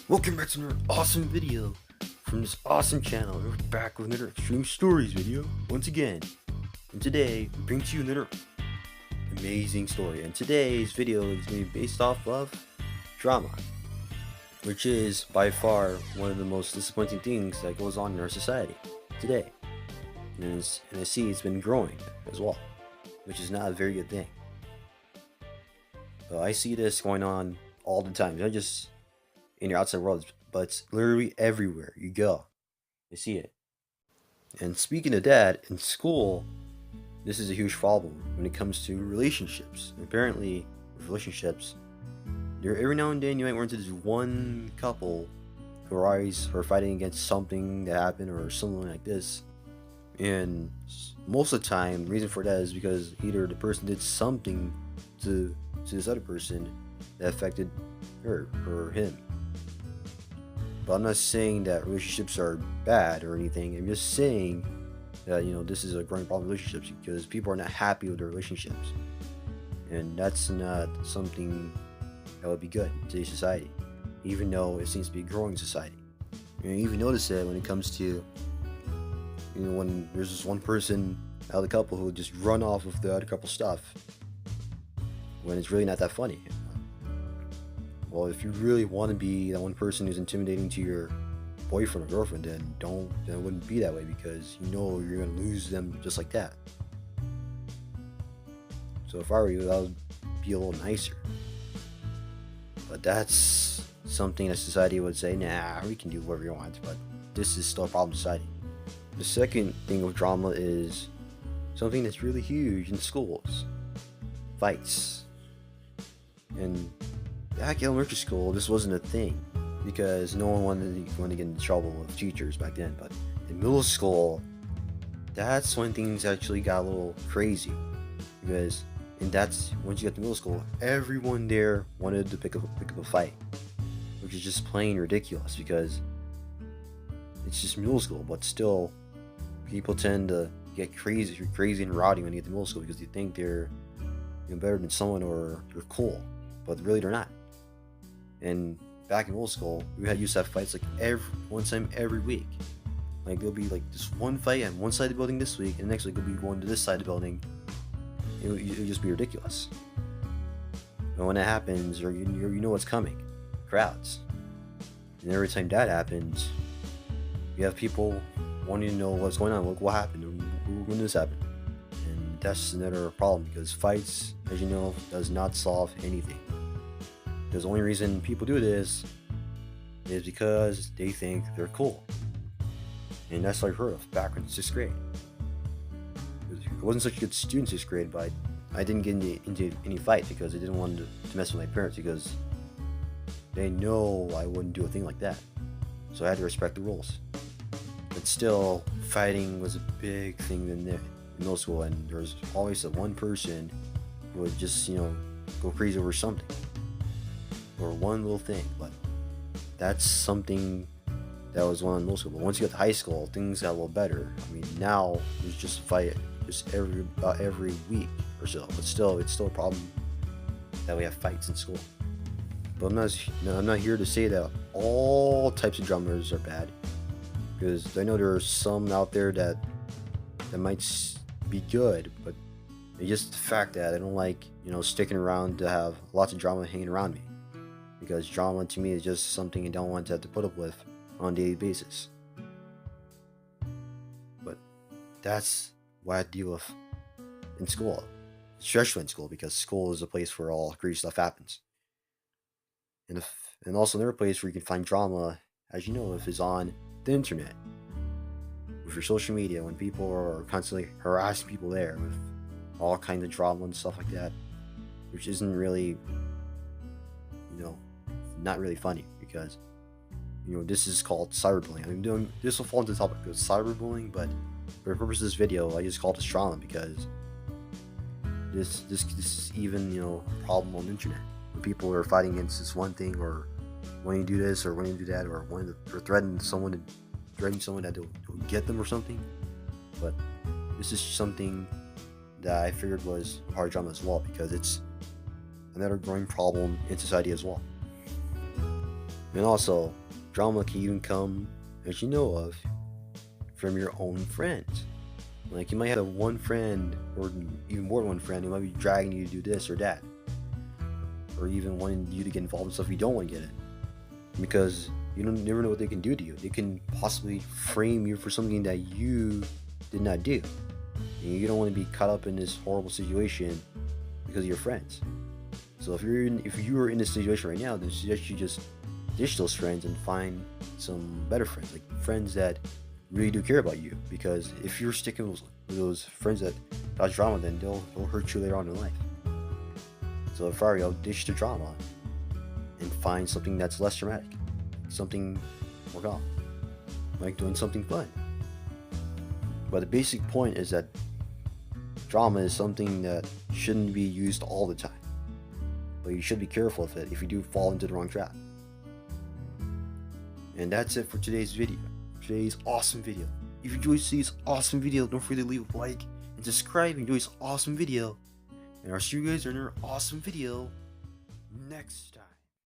Welcome back to another awesome video from this awesome channel. We're back with another Xtreme Stories video once again. And today, we bring to you another amazing story. And today's video is going to be based off of drama, which is by far one of the most disappointing things that goes on in our society today. And I see it's been growing as well, which is not a very good thing. So I see this going on all the time, not just in your outside world, but it's literally everywhere you go. You see it. And speaking of that, in school, this is a huge problem when it comes to relationships. Apparently, with relationships, every now and then you might run into this one couple who are fighting against something that happened or something like this. And most of the time, the reason for that is because either the person did something to this other person that affected her or him. But I'm not saying that relationships are bad or anything. I'm just saying that, this is a growing problem in relationships because people are not happy with their relationships. And that's not something that would be good in today's society, even though it seems to be a growing society. You even notice that when it comes to, when there's this one person out of the couple who just run off with the other couple stuff when it's really not that funny. Well, if you really want to be that one person who's intimidating to your boyfriend or girlfriend, then it wouldn't be that way, because you're going to lose them just like that. So if I were you, I would be a little nicer. But that's something that society would say, nah, we can do whatever you want, but this is still a problem in society. The second thing with drama is something that's really huge in schools: fights. And back in elementary school, this wasn't a thing because no one wanted to get into trouble with teachers back then. But in middle school, that's when things actually got a little crazy, because that's once you get to middle school, everyone there wanted to pick up a fight, which is just plain ridiculous because it's just middle school. But still, people tend to get crazy and rowdy when you get to middle school because they think they're better than someone or they're cool, but really they're not. And back in middle school, we used to have fights like one time every week. Like there'll be like this one fight on one side of the building this week, and next week we'll be going to this side of the building. It would just be ridiculous. And when that happens, or you know what's coming, crowds. And every time that happens, you have people wanting to know what's going on, what happened, when this happened. And that's another problem, because fights, as you know, does not solve anything. Because the only reason people do this is because they think they're cool. And that's what I heard of back in 6th grade. I wasn't such a good student in 6th grade, but I didn't get into any fight because I didn't want to mess with my parents, because they know I wouldn't do a thing like that. So I had to respect the rules. But still, fighting was a big thing in middle school, and there was always that one person who would just, go crazy over something. Or one little thing. But that's something that was one in middle school. But once you get to high school, things got a little better. I mean, now there's just a fight just every week or so. But still, it's still a problem that we have fights in school. But I'm not here to say that all types of drummers are bad, because I know there are some out there that might be good, but it's just the fact that I don't like, sticking around to have lots of drama hanging around me. Because drama to me is just something I don't want to have to put up with on a daily basis. But that's what I deal with in school, especially in school, because school is a place where all crazy stuff happens. And also another place where you can find drama, as you know, is on the internet, with your social media, when people are constantly harassing people there with all kinds of drama and stuff like that, which isn't really, not really funny, because this is called cyberbullying. I mean, this will fall into the topic of cyberbullying, but for the purpose of this video, I just call it drama, because this is even a problem on the internet, when people are fighting against this one thing, or wanting to do this or wanting to do that, or wanting to threaten someone that they'll get them or something. But this is something that I figured was part of drama as well, because it's another growing problem in society as well. And also, drama can even come, as you know of, from your own friends. Like, you might have one friend, or even more than one friend, who might be dragging you to do this or that, or even wanting you to get involved in stuff you don't want to get in, because you don't never know what they can do to you. They can possibly frame you for something that you did not do, and you don't want to be caught up in this horrible situation because of your friends. So if you are in this situation right now, then I suggest you just ditch those friends and find some better friends, like friends that really do care about you. Because if you're sticking with those friends that cause drama, then they'll hurt you later on in life. So if I were you, I'll ditch the drama and find something that's less dramatic, something more calm, like doing something fun. But the basic point is that drama is something that shouldn't be used all the time, but you should be careful of it if you do fall into the wrong trap. And that's it for today's video, today's awesome video. If you enjoyed today's awesome video, don't forget to leave a like and subscribe and enjoy this awesome video. And I'll see you guys in another awesome video next time.